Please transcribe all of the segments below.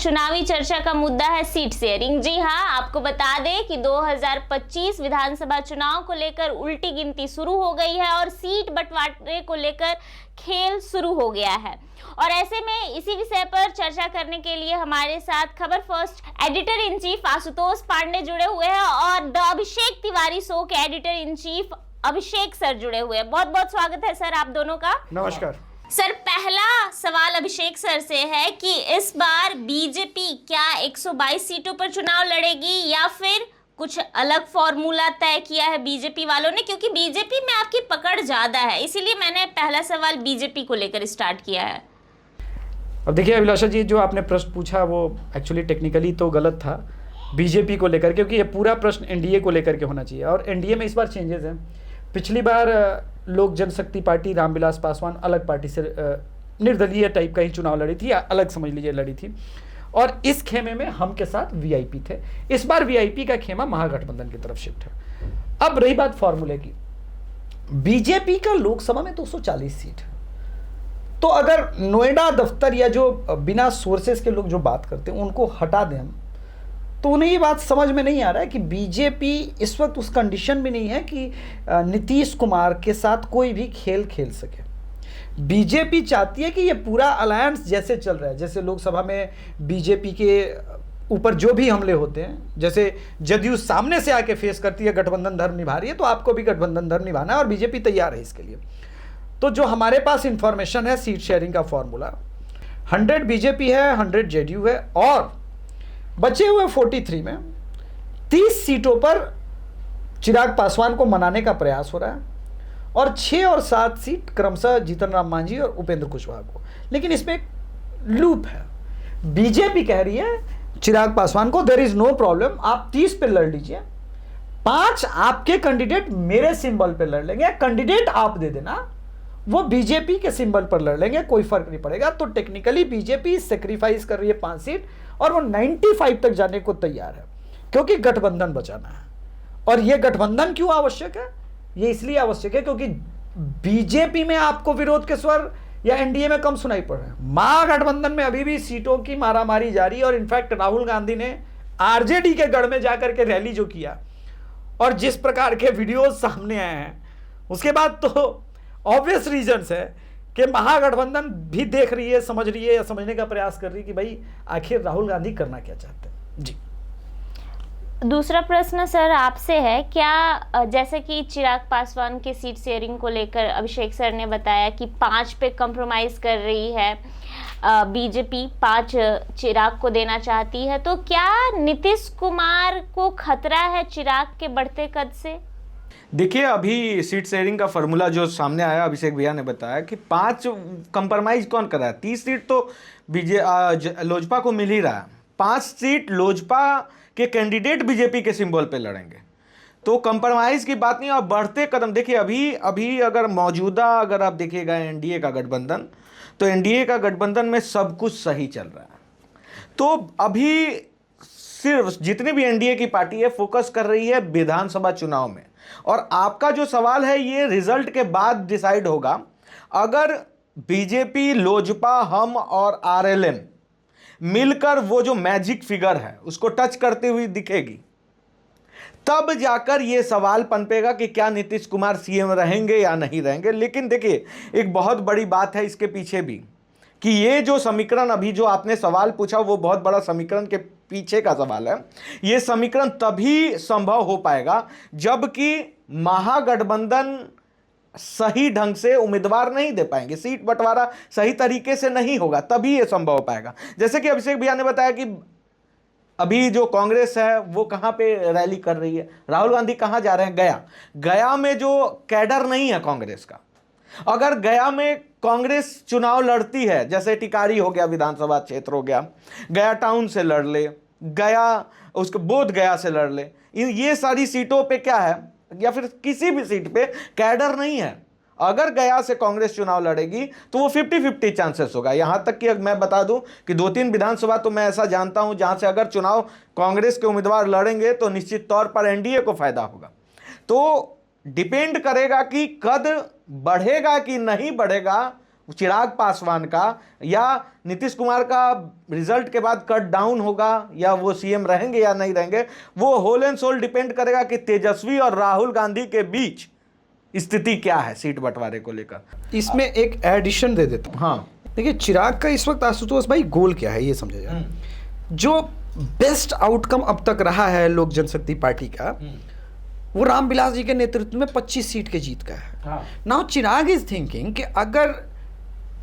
चुनावी चर्चा का मुद्दा है सीट शेयरिंग। जी हाँ, आपको बता दें कि 2025 विधानसभा चुनाव को लेकर उल्टी गिनती शुरू हो गई है और सीट बंटवारे को लेकर खेल शुरू हो गया है। और ऐसे में इसी विषय पर चर्चा करने के लिए हमारे साथ खबर first editor in chief Ashutosh Pandey जुड़े हुए हैं और द अभिषेक तिवारी शो के editor in chief Abhishek sir जुड़े हुए हैं। बहुत बहुत स्वागत है सर आप दोनों का। नमस्कार सर, पहला सवाल अभिषेक सर से है कि इस बार बीजेपी क्या 122 सीटों पर चुनाव लड़ेगी या फिर कुछ अलग फॉर्मूला तय किया है बीजेपी वालों ने, क्योंकि बीजेपी में आपकी पकड़ ज्यादा है, इसीलिए मैंने पहला सवाल बीजेपी को लेकर स्टार्ट किया है। अब देखिए अभिलाषा जी, जो आपने प्रश्न पूछा वो एक्चुअली टेक्निकली तो गलत था बीजेपी को लेकर, क्योंकि ये पूरा प्रश्न एनडीए को लेकर के होना चाहिए और एनडीए में इस बार चेंजेस हैं। पिछली बार लोक जनशक्ति पार्टी रामविलास पासवान अलग पार्टी से निर्दलीय टाइप का ही चुनाव लड़ी थी या अलग समझ लीजिए लड़ी थी, और इस खेमे में हम के साथ वीआईपी थे। इस बार वीआईपी का खेमा महागठबंधन की तरफ शिफ्ट है। अब रही बात फॉर्मूले की, बीजेपी का लोकसभा में 240 सीट है, तो अगर नोएडा दफ्तर या जो बिना सोर्सेस के लोग जो बात करते हैं उनको हटा दें हम, तो उन्हें ये बात समझ में नहीं आ रहा है कि बीजेपी इस वक्त उस कंडीशन में नहीं है कि नीतीश कुमार के साथ कोई भी खेल खेल सके। बीजेपी चाहती है कि ये पूरा अलायंस जैसे चल रहा है, जैसे लोकसभा में बीजेपी के ऊपर जो भी हमले होते हैं, जैसे जदयू सामने से आके फेस करती है गठबंधन धर्म निभा रही है, तो आपको भी गठबंधन धर्म निभाना है और बीजेपी तैयार है इसके लिए। तो जो हमारे पास इंफॉर्मेशन है सीट शेयरिंग का फॉर्मूला, 100 बीजेपी है, 100 जेडीयू है और बचे हुए 43 में 30 सीटों पर चिराग पासवान को मनाने का प्रयास हो रहा है और 6 और 7 सीट क्रमशः जीतन राम मांझी और उपेंद्र कुशवाहा को। लेकिन इसमें एक लूप है, बीजेपी कह रही है चिराग पासवान को देयर इज नो प्रॉब्लम, आप 30 पे लड़ लीजिए, 5 आपके कैंडिडेट मेरे सिंबल पे लड़ लेंगे, कैंडिडेट आप दे देना, वो बीजेपी के सिंबल पर लड़ लेंगे, कोई फर्क नहीं पड़ेगा। तो टेक्निकली बीजेपी सेक्रीफाइस कर रही है 5 सीट और वो 95 तक जाने को तैयार है, क्योंकि गठबंधन बचाना है। और ये गठबंधन क्यों आवश्यक है? ये इसलिए आवश्यक है क्योंकि बीजेपी में आपको विरोध के स्वर या एनडीए में कम सुनाई पड़ रहे हैं, महागठबंधन में अभी भी सीटों की मारामारी जारी है। और इनफैक्ट राहुल गांधी ने आरजेडी के गढ़ में जाकर के रैली जो किया और जिस प्रकार के वीडियोज सामने आए हैं, उसके बाद तो ऑब्वियस रीजंस है कि महागठबंधन भी देख रही है, समझ रही है या समझने का प्रयास कर रही है कि भाई आखिर राहुल गांधी करना क्या चाहते हैं। जी, दूसरा प्रश्न सर आपसे है, क्या जैसे कि चिराग पासवान के सीट शेयरिंग को लेकर अभिषेक सर ने बताया कि 5 पे कंप्रोमाइज कर रही है बीजेपी, 5 चिराग को देना चाहती है, तो क्या नीतीश कुमार को खतरा है चिराग के बढ़ते कद से? देखिए, अभी सीट शेयरिंग का फॉर्मूला जो सामने आया, अभिषेक भैया ने बताया कि 5 कंप्रोमाइज कौन कर रहा है, 30 सीट तो लोजपा को मिल ही रहा है, 5 सीट लोजपा के कैंडिडेट बीजेपी के सिंबल पे लड़ेंगे, तो कंप्रोमाइज की बात नहीं। और बढ़ते कदम देखिए, अभी अगर मौजूदा अगर आप देखिएगा एनडीए का गठबंधन, तो एनडीए का गठबंधन में सब कुछ सही चल रहा है। तो अभी सिर्फ जितनी भी एनडीए की पार्टी है फोकस कर रही है विधानसभा चुनाव में, और आपका जो सवाल है ये रिजल्ट के बाद डिसाइड होगा। अगर बीजेपी, लोजपा, हम और आरएलएन मिलकर वो जो मैजिक फिगर है उसको टच करती हुई दिखेगी, तब जाकर ये सवाल पनपेगा कि क्या नीतीश कुमार सीएम रहेंगे या नहीं रहेंगे। लेकिन देखिए, एक बहुत बड़ी बात है इसके पीछे भी कि ये जो समीकरण अभी जो आपने सवाल पूछा वो बहुत बड़ा समीकरण के पीछे का सवाल है। ये समीकरण तभी संभव हो पाएगा जबकि महागठबंधन सही ढंग से उम्मीदवार नहीं दे पाएंगे, सीट बंटवारा सही तरीके से नहीं होगा, तभी ये संभव हो पाएगा। जैसे कि अभिषेक भैया ने बताया कि अभी जो कांग्रेस है वो कहाँ पे रैली कर रही है, राहुल गांधी कहाँ जा रहे हैं, गया में जो कैडर नहीं है कांग्रेस का, अगर गया में कांग्रेस चुनाव लड़ती है, जैसे टिकारी हो गया विधानसभा क्षेत्र हो गया, गया टाउन से लड़ ले, गया उसके बोध गया से लड़ ले, ये सारी सीटों पे क्या है, या फिर किसी भी सीट पे कैडर नहीं है, अगर गया से कांग्रेस चुनाव लड़ेगी तो वो 50-50 चांसेस होगा। यहां तक कि मैं बता दूं कि 2-3 विधानसभा तो मैं ऐसा जानता हूं जहां से अगर चुनाव कांग्रेस के उम्मीदवार लड़ेंगे तो निश्चित तौर पर एनडीए को फायदा होगा। तो डिपेंड करेगा कि कद बढ़ेगा कि नहीं बढ़ेगा, चिराग पासवान का या नीतीश कुमार का रिजल्ट के बाद कट डाउन होगा या वो सीएम रहेंगे या नहीं रहेंगे, वो होल एंड सोल डिपेंड करेगा कि तेजस्वी और राहुल गांधी के बीच स्थिति क्या है सीट बंटवारे को लेकर। इसमें एक एडिशन दे देता हूँ। हाँ, देखिए चिराग का इस वक्त आशुतोष भाई गोल क्या है ये समझा जाए। जो बेस्ट आउटकम अब तक रहा है लोक जनशक्ति पार्टी का, वो रामविलास जी के नेतृत्व में 25 सीट के जीत का है। नाउ चिराग इज थिंकिंग कि अगर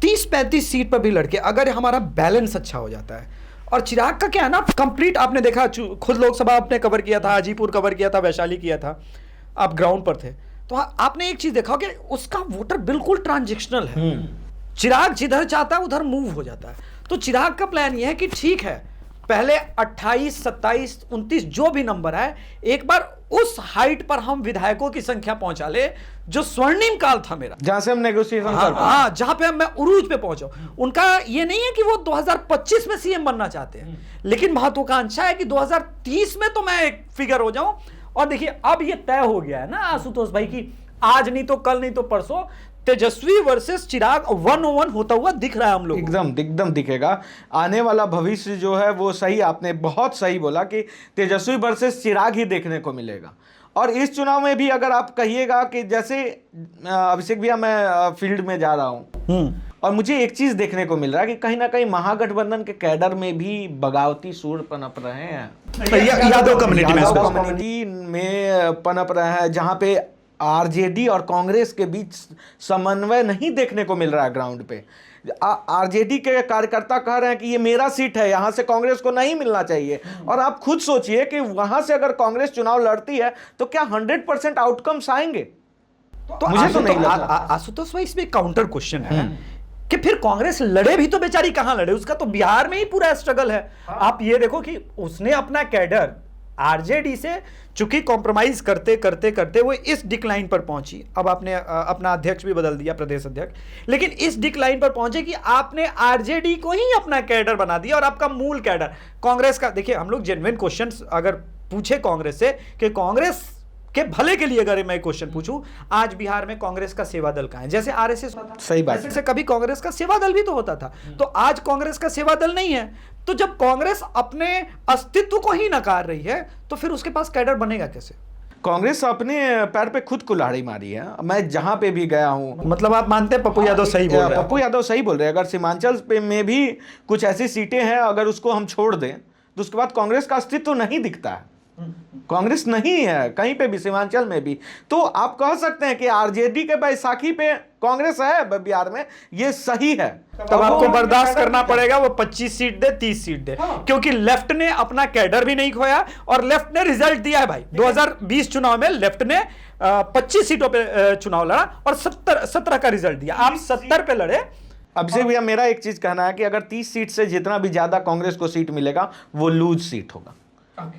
30-35 सीट पर भी लड़के, अगर हमारा बैलेंस अच्छा हो जाता है, और चिराग का क्या है ना, कंप्लीट आपने देखा, खुद लोकसभा आपने कवर किया था, हाजीपुर कवर किया था, वैशाली किया था, आप ग्राउंड पर थे, तो आपने एक चीज देखा कि उसका वोटर बिल्कुल ट्रांजेक्शनल है। चिराग जिधर चाहता है उधर मूव हो जाता है। तो चिराग का प्लान ये है कि ठीक है, पहले 28, 27, 29 जो भी नंबर है, एक बार उस हाइट पर हम विधायकों की संख्या पहुंचा ले जो स्वर्णिम काल था मेरा, जहां से हम नेगोशिएशन कर पाए। हाँ, जहां पे मैं उरूज पे पहुंचा। उनका ये नहीं है कि वो 2025 में सीएम बनना चाहते हैं, लेकिन महत्वाकांक्षा है कि 2030 में तो मैं एक फिगर हो जाऊं। और देखिए अब ये तय हो गया है ना आशुतोष भाई की आज नहीं तो कल नहीं तो परसों तेजस्वी वर्सेस चिराग 1-on-1 होता हुआ दिख रहा है हम लोग। एकदम दिखेगा। आने वाला भविष्य जो है वो सही, आपने बहुत सही बोला कि तेजस्वी वर्सेस चिराग ही देखने को मिलेगा। और इस चुनाव में भी अगर आप कहिएगा कि जैसे अभिषेक भैया, मैं फील्ड में जा रहा हूं और मुझे एक चीज देखने को मिल रहा है कि कहीं ना कहीं महागठबंधन के कैडर में भी बगावती सूर पनप रहे हैं। यादव कम्युनिटी में पनप रहे हैं, जहां पे आरजेडी और कांग्रेस के बीच समन्वय नहीं देखने को मिल रहा है ग्राउंड पे। आरजेडी के कार्यकर्ता कह रहे हैं कि ये मेरा सीट है, यहां से कांग्रेस को नहीं मिलना चाहिए। और आप खुद सोचिए कि वहां से अगर कांग्रेस चुनाव लड़ती है तो क्या 100% आउटकम्स आएंगे? तो मुझे तो नहीं लगता। आशुतोष भाई इसमें काउंटर क्वेश्चन है कि फिर कांग्रेस लड़े भी तो बेचारी कहां लड़े, उसका तो बिहार में ही पूरा स्ट्रगल है। आप ये देखो कि उसने अपना कैडर आरजेडी से चूंकि कॉम्प्रोमाइज करते करते करते वो इस डिक्लाइन पर पहुंची। अब आपने अपना अध्यक्ष भी बदल दिया, प्रदेश अध्यक्ष, लेकिन इस डिक्लाइन पर पहुंचे कि आपने आरजेडी को ही अपना कैडर बना दिया और आपका मूल कैडर कांग्रेस का। देखिए हम लोग जेन्युइन क्वेश्चंस अगर पूछे कांग्रेस से कि कांग्रेस के भले के लिए अगर मैं क्वेश्चन पूछूं, आज बिहार में कांग्रेस का सेवा दल कहां है? जैसे आरएसएस होता था, सही बात जैसे कभी कांग्रेस का सेवा दल भी तो होता था, तो आज कांग्रेस का सेवा दल नहीं है। तो जब कांग्रेस अपने अस्तित्व को ही नकार रही है तो फिर उसके पास कैडर बनेगा कैसे? कांग्रेस अपने पैर पे खुद कुल्हाड़ी मारी है। मैं जहां पे भी गया हूं, मतलब आप मानते हैं पप्पू यादव सही बोल रहे हैं? पप्पू यादव सही बोल रहे हैं। अगर सीमांचल पे में भी कुछ ऐसी सीटें हैं, अगर उसको हम छोड़ दें तो उसके बाद कांग्रेस का अस्तित्व नहीं दिखता है। कांग्रेस नहीं है कहीं पे भी, सीमांचल में भी। तो आप कह सकते हैं कि आरजेडी के बैसाखी पे कांग्रेस है बिहार में, ये सही है। तब आपको बर्दाश्त करना पड़ेगा, वो 25 सीट दे, 30 सीट दे, क्योंकि लेफ्ट ने अपना कैडर भी नहीं खोया और लेफ्ट ने रिजल्ट दिया है भाई। 2020 चुनाव में लेफ्ट ने 25 सीटों पे चुनाव लड़ा और 17 का रिजल्ट दिया। आप 70 पे लड़े। अभिषेक भैया, मेरा एक चीज कहना है कि अगर 30 सीट से जितना भी ज्यादा कांग्रेस को सीट मिलेगा वो लूज सीट होगा,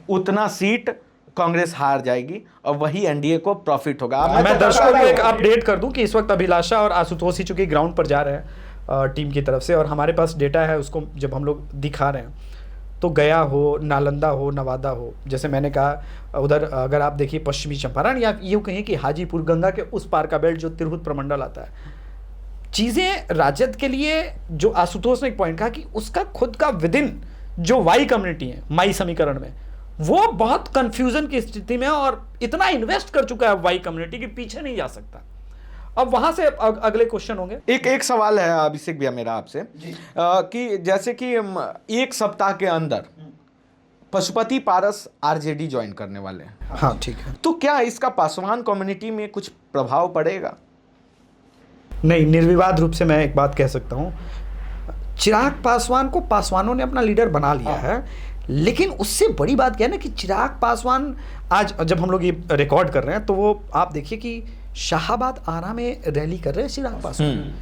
उतना सीट कांग्रेस हार जाएगी और वही एनडीए को प्रॉफिट होगा। मैं दर्शकों को एक अपडेट कर दूं कि इस वक्त अभिलाषा और आशुतोष ही चूंकि ग्राउंड पर जा रहे हैं टीम की तरफ से, और हमारे पास डेटा है, उसको जब हम लोग दिखा रहे हैं तो गया हो, नालंदा हो, नवादा हो, जैसे मैंने कहा उधर अगर आप देखिए पश्चिमी चंपारण या यूँ कहिए कि हाजीपुर, गंगा के उस पार का बेल्ट जो तिरहुत प्रमंडल आता है, चीज़ें राजद के लिए, जो आशुतोष ने एक पॉइंट कहा कि उसका खुद का विदिन जो वाई कम्युनिटी है माई समीकरण में, वो बहुत कंफ्यूजन की स्थिति में और इतना इन्वेस्ट कर चुका है वाई कम्युनिटी कि पीछे नहीं जा सकता। अब वहां से अगले क्वेश्चन होंगे। एक सवाल है अभिषेक भैया मेरा आपसे कि जैसे कि एक सप्ताह के अंदर पशुपति पारस आरजेडी ज्वाइन करने वाले हैं। हाँ ठीक है, तो क्या इसका पासवान कम्युनिटी में कुछ प्रभाव पड़ेगा? नहीं, निर्विवाद रूप से मैं एक बात कह सकता हूं, चिराग पासवान को पासवानों ने अपना लीडर बना लिया है। लेकिन उससे बड़ी बात क्या है ना कि चिराग पासवान आज जब हम लोग ये रिकॉर्ड कर रहे हैं तो वो आप देखिए कि शाहाबाद आरा में रैली कर रहे हैं चिराग पासवान।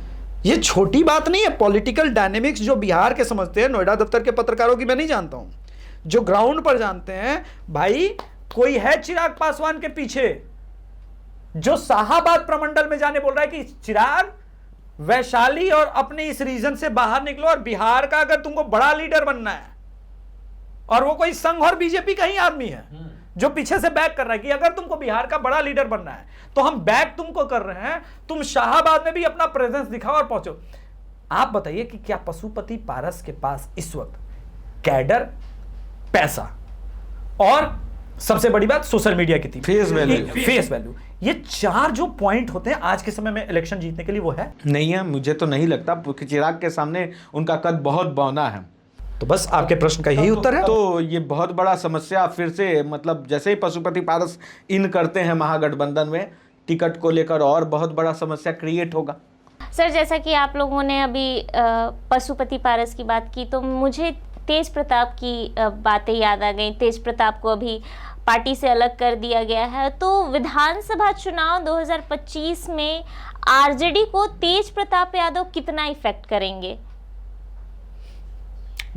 ये छोटी बात नहीं है। पॉलिटिकल डायनेमिक्स जो बिहार के समझते हैं, नोएडा दफ्तर के पत्रकारों की मैं नहीं जानता हूं, जो ग्राउंड पर जानते हैं, भाई कोई है चिराग पासवान के पीछे जो शाहाबाद प्रमंडल में जाने बोल रहा है कि चिराग वैशाली और अपने इस रीजन से बाहर निकलो और बिहार का अगर तुमको बड़ा लीडर बनना है, और वो कोई संघ और बीजेपी का ही आदमी है जो पीछे से बैक कर रहा है कि अगर तुमको बिहार का बड़ा लीडर बनना है तो हम बैक तुमको कर रहे हैं, तुम शाहाबाद में भी अपना प्रेजेंस दिखाओ और पहुंचो। आप बताइए कि क्या पशुपति पारस के पास इस वक्त कैडर, पैसा और सबसे बड़ी बात सोशल मीडिया की थी, फेस वैल्यू, फेस वैल्यू, ये चार जो पॉइंट होते हैं आज के समय में इलेक्शन जीतने के लिए, वो है नहीं है? मुझे तो नहीं लगता, क्योंकि चिराग के सामने उनका कद बहुत बौना है। तो बस आपके प्रश्न का यही उत्तर है। तो ये बहुत बड़ा समस्या फिर से, मतलब जैसे ही पशुपति पारस इन करते हैं महागठबंधन में टिकट को लेकर, और बहुत बड़ा समस्या क्रिएट होगा। सर, जैसा कि आप लोगों ने अभी पशुपति पारस की बात की, तो मुझे तेज प्रताप की बातें याद आ गई। तेज प्रताप को अभी पार्टी से अलग कर दिया गया है, तो विधानसभा चुनाव 2025 में आरजेडी को तेज प्रताप यादव कितना इफेक्ट करेंगे?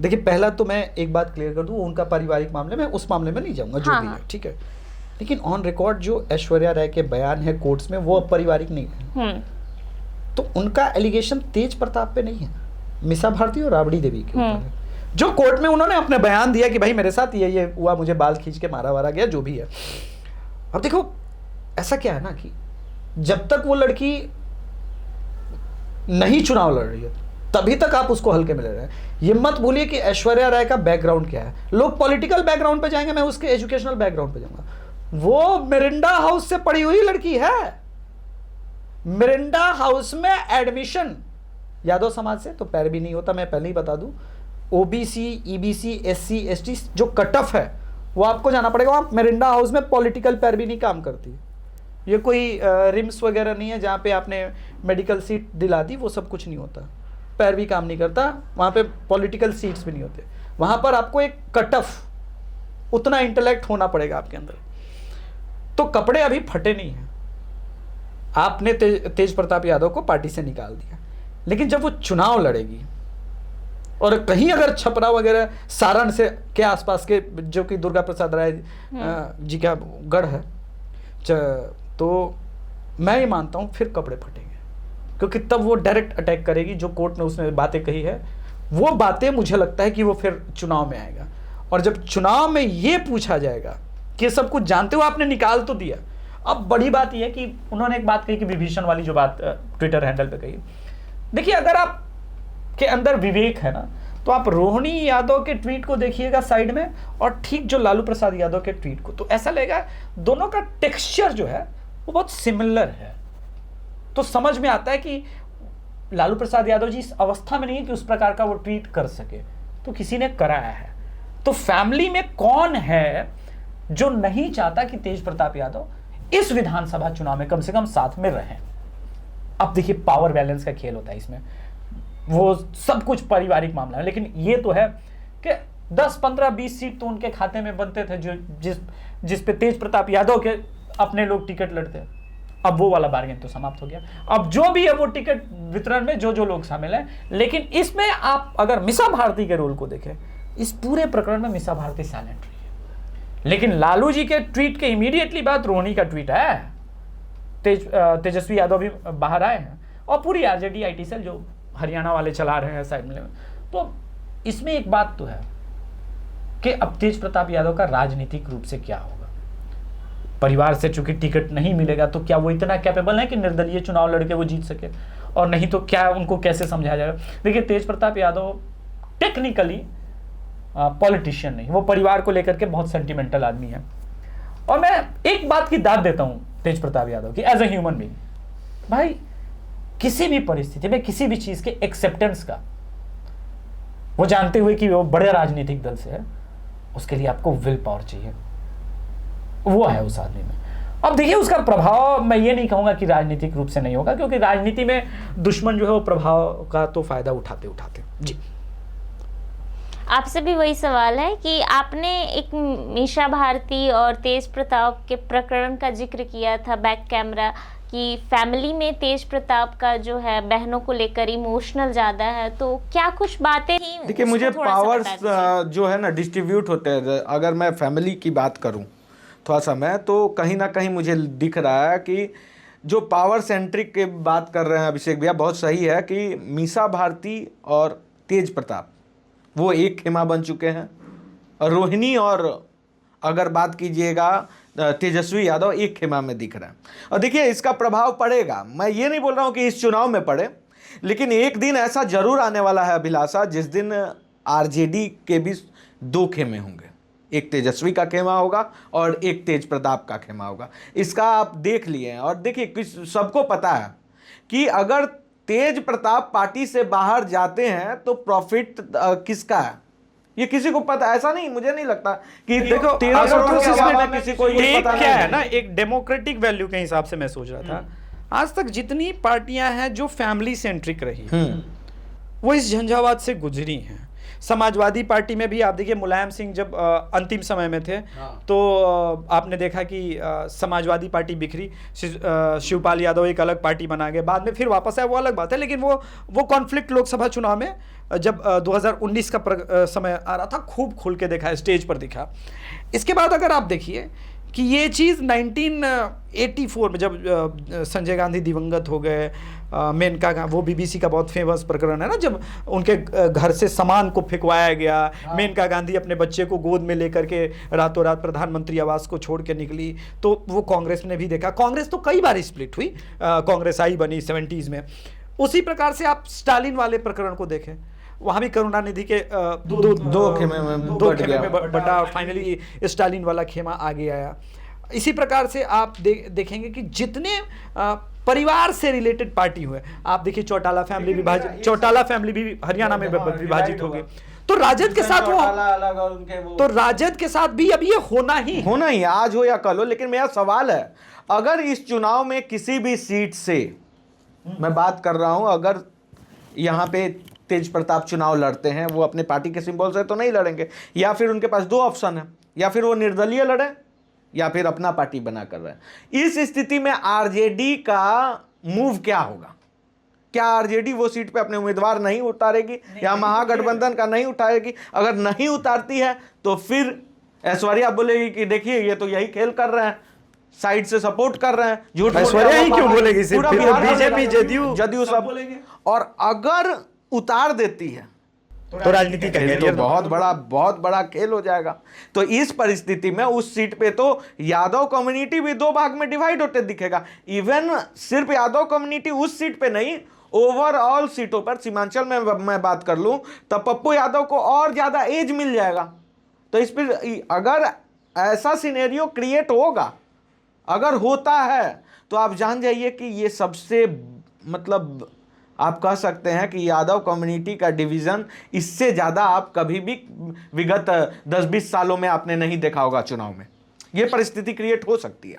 देखिए, पहला तो मैं एक बात क्लियर कर दूं, उनका पारिवारिक मामले में, उस मामले में नहीं जाऊंगा, जो भी है ठीक है, लेकिन ऑन रिकॉर्ड जो ऐश्वर्या राय के बयान है कोर्ट्स में, वो अब पारिवारिक नहीं है। तो उनका एलिगेशन तेज प्रताप पे नहीं है, मीसा भारती और राबड़ी देवी के ऊपर है। जो कोर्ट में उन्होंने अपने बयान दिया कि भाई मेरे साथ ये हुआ, मुझे बाल खींच के मारा वारा गया, जो भी है। अब देखो, ऐसा क्या है ना कि जब तक वो लड़की नहीं चुनाव लड़ रही है तभी तक आप उसको हल्के में ले रहे हैं। ये मत भूलिए कि ऐश्वर्या राय का बैकग्राउंड क्या है। लोग पॉलिटिकल बैकग्राउंड पे जाएंगे, मैं उसके एजुकेशनल बैकग्राउंड पे जाऊंगा। वो मिरिंडा हाउस से पढ़ी हुई लड़की है, मिरिंडा हाउस में एडमिशन यादव समाज से तो पैरवी नहीं होता, मैं पहले ही बता दूं। ओबीसी, ईबीसी, एससी, एसटी जो कट ऑफ है वो आपको जाना पड़ेगा। वहाँ मिरिंडा हाउस में पॉलिटिकल पैरवी नहीं काम करती। ये कोई रिम्स वगैरह नहीं है जहाँ पे आपने मेडिकल सीट दिला दी, वो सब कुछ नहीं होता। पैरवी काम नहीं करता वहाँ पे, पॉलिटिकल सीट्स भी नहीं होते वहाँ पर। आपको एक कट ऑफ, उतना इंटेलेक्ट होना पड़ेगा आपके अंदर। तो कपड़े अभी फटे नहीं हैं। आपने तेज प्रताप यादव को पार्टी से निकाल दिया, लेकिन जब वो चुनाव लड़ेगी और कहीं अगर छपरा वगैरह सारण से के आसपास के, जो कि दुर्गा प्रसाद राय जी का गढ़ है, तो मैं ये मानता हूँ फिर कपड़े फटेंगे, क्योंकि तब वो डायरेक्ट अटैक करेगी। जो कोर्ट में उसने बातें कही है, वो बातें मुझे लगता है कि वो फिर चुनाव में आएगा। और जब चुनाव में ये पूछा जाएगा कि सब कुछ जानते हुए आपने निकाल तो दिया। अब बड़ी बात यह है कि उन्होंने एक बात कही कि विभीषण वाली जो बात ट्विटर हैंडल पे कही। देखिए, अगर आप के अंदर विवेक है ना, तो आप रोहिणी यादव के ट्वीट को देखिएगा साइड में, और ठीक जो लालू प्रसाद यादव के ट्वीट को, तो ऐसा लगेगा दोनों का टेक्सचर जो है वो बहुत सिमिलर है। तो समझ में आता है कि लालू प्रसाद यादव जी इस अवस्था में नहीं है कि उस प्रकार का वो ट्वीट कर सके, तो किसी ने कराया है। तो फैमिली में कौन है जो नहीं चाहता कि तेज प्रताप यादव इस विधानसभा चुनाव में कम से कम साथ में रहें? अब देखिए, पावर बैलेंस का खेल होता है इसमें, वो सब कुछ पारिवारिक मामला है, लेकिन ये तो है कि 10, 15, 20 सीट तो उनके खाते में बनते थे, जो जिस पे तेज प्रताप यादव के अपने लोग टिकट लड़ते। अब वो वाला बार्गेन तो समाप्त हो गया। अब जो भी है वो टिकट वितरण में जो लोग शामिल हैं, लेकिन इसमें आप अगर मीसा भारती के रोल को देखें, इस पूरे प्रकरण में मीसा भारती साइलेंट रही है। लेकिन लालू जी के ट्वीट के इमीडिएटली बाद रोहिणी का ट्वीट है, तेजस्वी यादव भी बाहर आए हैं, और पूरी आरजेडी आईटी सेल जो हरियाणा वाले चला रहे हैं साइड में। तो इसमें एक बात तो है कि अब तेज प्रताप यादव का राजनीतिक रूप से क्या होगा। परिवार से चूंकि टिकट नहीं मिलेगा, तो क्या वो इतना कैपेबल है कि निर्दलीय चुनाव लड़के वो जीत सके? और नहीं तो क्या उनको कैसे समझाया जाएगा? देखिए, तेज प्रताप यादव टेक्निकली पॉलिटिशियन नहीं, वो परिवार को लेकर के बहुत सेंटिमेंटल आदमी है। और मैं एक बात की दाद देता हूं तेज प्रताप यादव की, एज ए ह्यूमन बीइंग। भाई, किसी भी परिस्थिति में किसी भी चीज के एक्सेप्टेंस का, वो जानते हुए कि वो बड़े राजनीतिक दल से है, उसके लिए आपको विल पावर चाहिए, वो है उस आदमी में। अब देखिए, उसका प्रभाव मैं ये नहीं कहूंगा कि राजनीतिक रूप से नहीं होगा, क्योंकि राजनीति में दुश्मन जो है वो प्रभाव का तो फायदा उठाते जी। आपसे भी वही सवाल है कि आपने एक मीसा भारती और तेज प्रताप के प्रकरण का जिक्र किया था बैक कैमरा, कि फैमिली में तेज प्रताप का जो है बहनों को लेकर इमोशनल ज़्यादा है, तो क्या कुछ बातें थी? देखिए, मुझे पावर्स जो है ना डिस्ट्रीब्यूट होते हैं। अगर मैं फैमिली की बात करूं थोड़ा सा मैं, तो कहीं ना कहीं मुझे दिख रहा है कि जो पावर सेंट्रिक की बात कर रहे हैं अभिषेक भैया, बहुत सही है कि मीसा भारती और तेज प्रताप वो एक खेमा बन चुके हैं, और रोहिणी और अगर बात कीजिएगा तेजस्वी यादव एक खेमा में दिख रहे हैं। और देखिए, इसका प्रभाव पड़ेगा, मैं ये नहीं बोल रहा हूँ कि इस चुनाव में पड़े, लेकिन एक दिन ऐसा जरूर आने वाला है अभिलाषा, जिस दिन आरजेडी के भी दो खेमे होंगे, एक तेजस्वी का खेमा होगा और एक तेज प्रताप का खेमा होगा। इसका आप देख लिए हैं। और देखिए, सबको पता है कि अगर तेज प्रताप पार्टी से बाहर जाते हैं तो प्रॉफिट किसका है, ये किसी को पता। ऐसा नहीं, मुझे नहीं लगता कि देखो, 1300 करोड़ के अलावा किसी को ये पता क्या नहीं है ना, एक डेमोक्रेटिक वैल्यू के हिसाब से मैं सोच रहा था, आज तक जितनी पार्टियां हैं जो फैमिली सेंट्रिक रही वो इस झंझावात से गुजरी हैं। समाजवादी पार्टी में भी आप देखिए, मुलायम सिंह जब अंतिम समय में थे तो आपने देखा कि समाजवादी पार्टी बिखरी, शिवपाल यादव एक अलग पार्टी बना गए, बाद में फिर वापस आए, वो अलग बात है। लेकिन वो कॉन्फ्लिक्ट लोकसभा चुनाव में जब 2019 का समय आ रहा था, खूब खुल के देखा, स्टेज पर दिखा। इसके बाद अगर आप देखिए कि ये चीज़ 1984 में जब संजय गांधी दिवंगत हो गए, मेनका का वो बीबीसी का बहुत फेमस प्रकरण है ना, जब उनके घर से सामान को फेंकवाया गया, मेनका गांधी अपने बच्चे को गोद में लेकर के रातों रात प्रधानमंत्री आवास को छोड़ के निकली, तो वो कांग्रेस ने भी देखा। कांग्रेस तो कई बार स्प्लिट हुई, कांग्रेस आई बनी 70s में। उसी प्रकार से आप स्टालिन वाले प्रकरण को देखें, वहाँ भी करुणानिधि के दो खेमे में बटा और फाइनली स्टालिन वाला खेमा आगे आया। इसी प्रकार से आप देखेंगे कि जितने परिवार से रिलेटेड पार्टी हुए, आप देखिए चौटाला फैमिली विभाजित, चौटाला फैमिली भी हरियाणा में विभाजित हो गई, तो राजद के साथ तो राजद के साथ भी अब ये होना ही आज हो या कल हो। लेकिन मेरा सवाल है, अगर इस चुनाव में किसी भी सीट से, मैं बात कर रहा हूं, अगर यहाँ पे तेज प्रताप चुनाव लड़ते हैं, वो अपने पार्टी के सिंबल से तो नहीं लड़ेंगे, या फिर उनके पास दो ऑप्शन है, या फिर वो निर्दलीय लड़े या फिर अपना पार्टी बना कर रहे हैं। इस स्थिति में आरजेडी का मूव क्या होगा? क्या आरजेडी वो सीट पे अपने उम्मीदवार नहीं उतारेगी या महागठबंधन का नहीं उतारेगी? अगर नहीं उतारती है तो फिर ऐश्वर्या बोलेगी कि देखिए ये तो यही खेल कर रहे हैं, साइड से सपोर्ट कर रहे हैं, झूठ ऐश्वर्या ही क्यों बोलेगी? बीजेपी जदयू सब बोलेंगे। और अगर उतार देती है तो राजनीति का तो बहुत बड़ा खेल हो जाएगा। तो इस परिस्थिति में उस सीट पे तो यादव कम्युनिटी भी दो भाग में डिवाइड होते दिखेगा। इवन सिर्फ यादव कम्युनिटी उस सीट पे नहीं, ओवरऑल सीटों पर, सीमांचल में मैं बात कर लूं तब पप्पू यादव को और ज्यादा एज मिल जाएगा। तो इस पर अगर ऐसा सिनेरियो क्रिएट होगा, अगर होता है, तो आप जान जाइए कि ये सबसे, मतलब आप कह सकते हैं कि यादव कम्युनिटी का डिवीजन इससे ज़्यादा आप कभी भी विगत 10-20 सालों में आपने नहीं देखा होगा चुनाव में। ये परिस्थिति क्रिएट हो सकती है।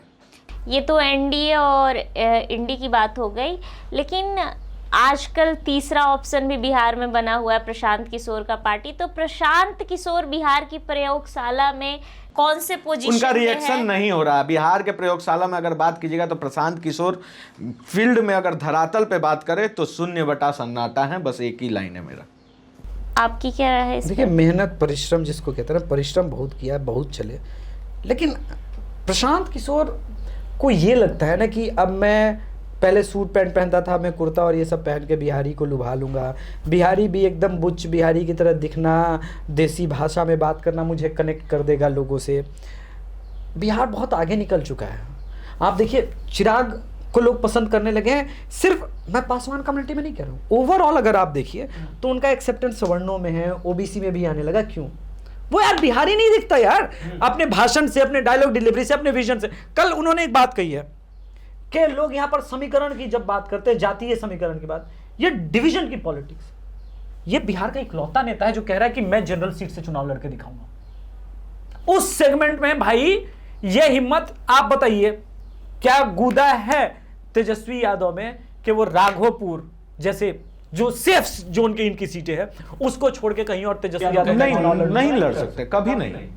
ये तो एनडीए और इंडी की बात हो गई, लेकिन आजकल तीसरा ऑप्शन भी बिहार में बना हुआ है, प्रशांत किशोर का पार्टी। तो प्रशांत किशोर बिहार की प्रयोगशाला में कौन से पोजीशन उनका रिएक्शन नहीं हो रहा है। बिहार के प्रयोगशाला में अगर बात कीजिएगा तो प्रशांत किशोर फील्ड में अगर धरातल पे बात करें तो 0 सन्नाटा है। बस एक ही लाइन है मेरा। आपकी क्या राय है? देखिए, मेहनत परिश्रम जिसको कहते हैं, परिश्रम बहुत किया, बहुत चले, लेकिन प्रशांत किशोर को ये लगता है ना कि अब मैं पहले सूट पैंट पहनता था, मैं कुर्ता और ये सब पहन के बिहारी को लुभा लूँगा, बिहारी भी एकदम बुच्च बिहारी की तरह दिखना, देसी भाषा में बात करना मुझे कनेक्ट कर देगा लोगों से। बिहार बहुत आगे निकल चुका है। आप देखिए, चिराग को लोग पसंद करने लगे हैं। सिर्फ मैं पासवान कम्युनिटी में नहीं कह रहा हूँ, ओवरऑल अगर आप देखिए तो उनका एक्सेप्टेंस सवर्णों में है, ओबीसी में भी आने लगा। क्यों? वो यार बिहारी नहीं दिखता यार, अपने भाषण से, अपने डायलॉग डिलीवरी से, अपने विजन से। कल उन्होंने एक बात कही है कि लोग यहाँ पर समीकरण की जब बात करते हैं, जातीय समीकरण की बात, ये डिवीजन की पॉलिटिक्स। ये बिहार का इकलौता नेता है जो कह रहा है कि मैं जनरल सीट से चुनाव लड़के दिखाऊंगा। उस सेगमेंट में भाई ये हिम्मत, आप बताइए क्या गुदा है तेजस्वी यादव में कि वो राघोपुर जैसे जो सेफ जोन की इनकी सीटें हैं उसको छोड़ के कहीं और तेजस्वी यादव नहीं लड़ सकते, कभी नहीं।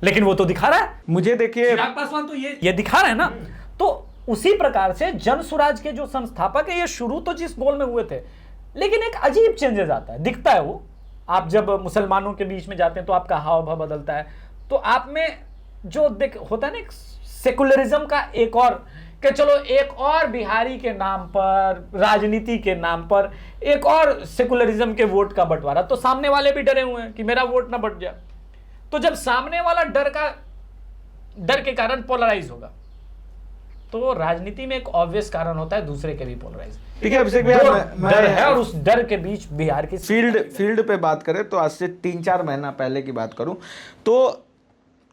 लेकिन वो तो दिखा रहा है। मुझे देखिए, पासवान तो ये दिखा रहे हैं ना। तो उसी प्रकार से जन स्वराज के जो संस्थापक है, ये शुरू तो जिस बोल में हुए थे, लेकिन एक अजीब चेंजेस आता है, दिखता है वो। आप जब मुसलमानों के बीच में जाते हैं तो आपका हाव भाव बदलता है। तो आप में जो होता है ना सेकुलरिज्म का एक और, कि चलो एक और बिहारी के नाम पर, राजनीति के नाम पर एक और सेकुलरिज्म के वोट का बंटवारा। तो सामने वाले भी डरे हुए हैं कि मेरा वोट ना बंट जाए। तो जब सामने वाला डर के कारण पोलराइज होगा तो राजनीति में एक ऑब्वियस कारण होता है दूसरे के भी पोलराइज। ठीक है अभिषेक भैया, डर है और उस डर के बीच बिहार की फील्ड पे बात करें तो आज से 3-4 महीना पहले की बात करूं तो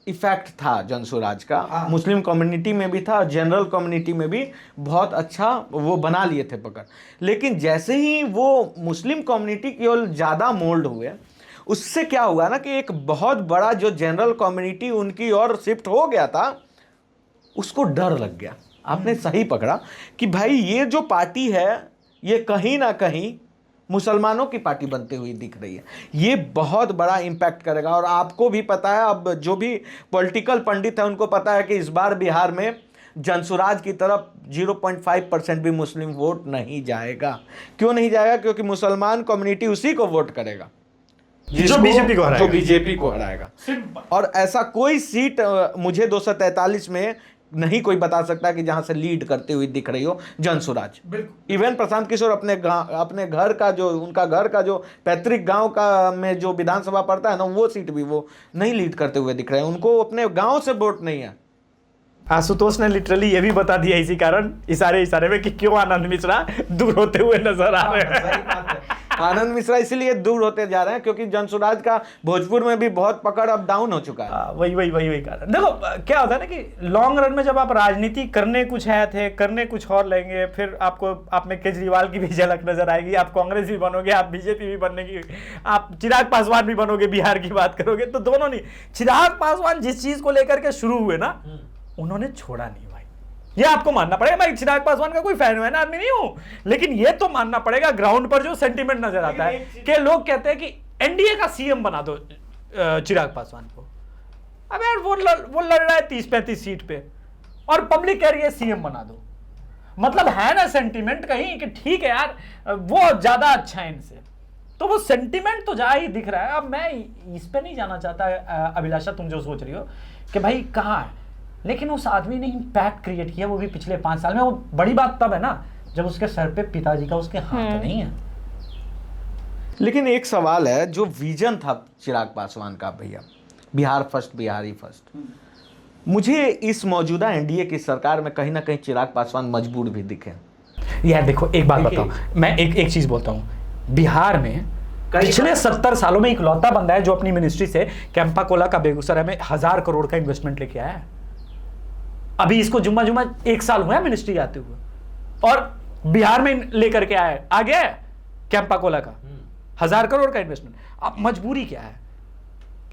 इफेक्ट था जनसुराज का। मुस्लिम कम्युनिटी में भी था, जनरल कम्युनिटी में भी बहुत अच्छा वो बना लिए थे पकड़। लेकिन जैसे ही वो मुस्लिम कम्युनिटी की ओर ज़्यादा मोल्ड हुए, उससे क्या हुआ ना कि एक बहुत बड़ा जो जनरल कम्युनिटी उनकी ओर शिफ्ट हो गया था, उसको डर लग गया। आपने सही पकड़ा कि भाई ये जो पार्टी है ये कहीं ना कहीं मुसलमानों की पार्टी बनती हुई दिख रही है, ये बहुत बड़ा इम्पैक्ट करेगा। और आपको भी पता है, अब जो भी पॉलिटिकल पंडित है उनको पता है कि इस बार बिहार में जनसुराज की तरफ 0.5% भी मुस्लिम वोट नहीं जाएगा। क्यों नहीं जाएगा? क्योंकि मुसलमान कम्युनिटी उसी को वोट करेगा जो बीजेपी को हराएगा। और ऐसा कोई सीट मुझे 243 में नहीं कोई बता सकता कि जहां से लीड करती हुई दिख रही हो जनसुराज। इवन प्रशांत किशोर अपने घर का जो उनका घर का जो पैतृक गांव का में जो विधानसभा पड़ता है ना, वो सीट भी वो नहीं लीड करते हुए दिख रहे हैं। उनको अपने गांव से वोट नहीं है। आशुतोष ने लिटरली ये भी बता दिया इसी कारण इशारे में कि क्यों आनंद मिश्रा दूर होते हुए नजर आ रहे हैं। आनंद मिश्रा इसीलिए दूर होते जा रहे हैं क्योंकि जनसुराज का भोजपुर में भी बहुत पकड़ अप डाउन हो चुका है। वही कारण। देखो क्या होता है ना कि लॉन्ग रन में जब आप राजनीति करने कुछ आए थे, करने कुछ और लेंगे, फिर आपको आप में केजरीवाल की भी झलक नजर आएगी, आप कांग्रेस भी बनोगे, आप बीजेपी भी बनने की, आप चिराग पासवान भी बनोगे, बिहार की बात करोगे तो दोनों नहीं। चिराग पासवान जिस चीज को लेकर के शुरू हुए ना, उन्होंने छोड़ा नहीं भाई, ये आपको मानना पड़ेगा। मैं चिराग पासवान का कोई फैन आदमी नहीं हूं, लेकिन ये तो मानना पड़ेगा ग्राउंड पर जो सेंटीमेंट नजर आता है कि लोग कहते हैं कि एनडीए का सीएम बना दो चिराग पासवान को। अब यार वो लड़ रहा है 30-35 सीट पे और पब्लिक कह रही है सीएम बना दो। मतलब है ना सेंटीमेंट कहीं कि ठीक है यार वो ज्यादा अच्छा है इनसे, तो वो सेंटीमेंट तो जा ही दिख रहा है। अब मैं इस पे नहीं जाना चाहता अभिलाषा, तुम जो सोच रही हो कि भाई कहाँ है, लेकिन उस आदमी ने इम्पैक्ट क्रिएट किया, वो भी पिछले 5 साल में। वो बड़ी बात तब है ना जब उसके सर पे पिताजी का उसके हाथ नहीं है। लेकिन एक सवाल है, जो विजन था चिराग पासवान का भैया, बिहार फर्स्ट, बिहारी फर्स्ट, मुझे इस मौजूदा एनडीए की सरकार में कहीं ना कहीं चिराग पासवान मजबूर भी दिखे। यार देखो एक बात बताओ, मैं एक चीज बोलता हूँ, बिहार में पिछले 70 सालों में इकलौता बंदा है जो अपनी मिनिस्ट्री से कैंपा कोला का बेगूसराय में 1000 करोड़ का इन्वेस्टमेंट लेके आया है। अभी इसको जुम्मा 1 साल हुआ है मिनिस्ट्री आते हुए, और बिहार में लेकर के आया आ गया कैंपा कोला का 1000 करोड़ का इन्वेस्टमेंट। अब मजबूरी क्या है?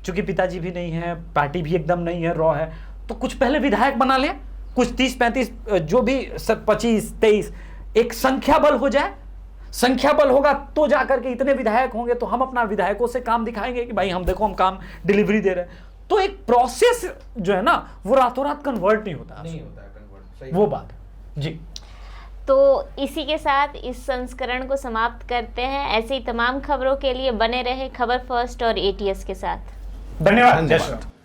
चूंकि पिताजी भी नहीं है, पार्टी भी एकदम नहीं है, रॉ है, तो कुछ पहले विधायक बना ले, कुछ 30-35 जो भी 25-23 एक संख्या बल हो जाए। संख्या बल होगा तो जाकर के इतने विधायक होंगे तो हम अपना विधायकों से काम दिखाएंगे कि भाई हम देखो हम काम डिलीवरी दे रहे हैं। तो एक प्रोसेस जो है ना वो रातों रात कन्वर्ट नहीं होता कन्वर्ट, वो बात जी। तो इसी के साथ इस संस्करण को समाप्त करते हैं। ऐसे ही तमाम खबरों के लिए बने रहे खबर फर्स्ट और एटीएस के साथ। धन्यवाद।